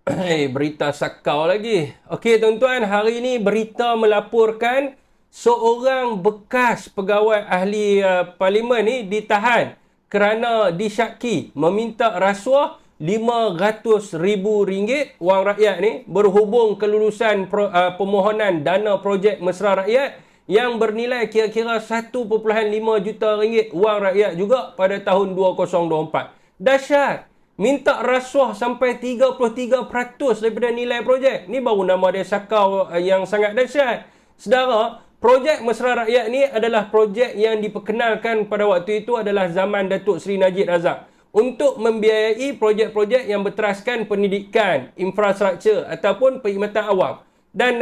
Berita sakau lagi. Okey tuan-tuan, hari ini berita melaporkan seorang bekas pegawai ahli parlimen ni ditahan kerana disyaki meminta rasuah RM500,000 wang rakyat ni berhubung kelulusan permohonan dana projek mesra rakyat yang bernilai kira-kira RM1.5 juta wang rakyat juga pada tahun 2024. Dahsyat. Minta rasuah sampai 33% daripada nilai projek. Ni baru nama dia sakau yang sangat dahsyat. Saudara, projek Mesra Rakyat ni adalah projek yang diperkenalkan pada waktu itu adalah zaman Datuk Seri Najib Razak untuk membiayai projek-projek yang berteraskan pendidikan, infrastruktur ataupun perkhidmatan awam. Dan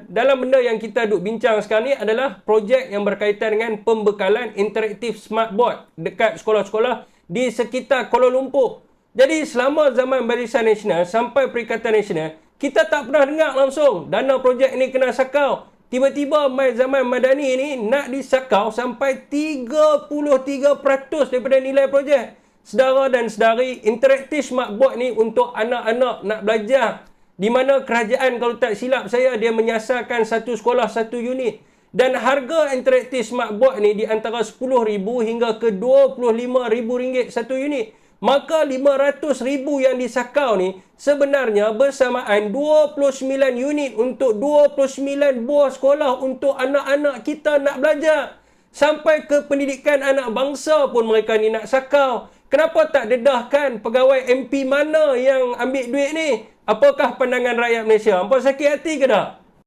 dalam benda yang kita duk bincang sekarang ni adalah projek yang berkaitan dengan pembekalan interaktif smart board dekat sekolah-sekolah di sekitar Kuala Lumpur. Jadi selama zaman Barisan Nasional sampai Perikatan Nasional, kita tak pernah dengar langsung dana projek ni kena sakau. Tiba-tiba mai zaman Madani ni nak disakau sampai 33% daripada nilai projek. Saudara dan sedari, interaktif smart board ni untuk anak-anak nak belajar. Di mana kerajaan, kalau tak silap saya, dia menyasarkan satu sekolah satu unit. Dan harga interaktif smart board ni di antara RM10,000 hingga ke RM25,000 satu unit. Maka RM500,000 yang disakau ni sebenarnya bersamaan 29 unit untuk 29 buah sekolah untuk anak-anak kita nak belajar. Sampai ke pendidikan anak bangsa pun mereka ni nak sakau. Kenapa tak dedahkan pegawai MP mana yang ambil duit ni? Apakah pandangan rakyat Malaysia? Hampa sakit hati ke tak?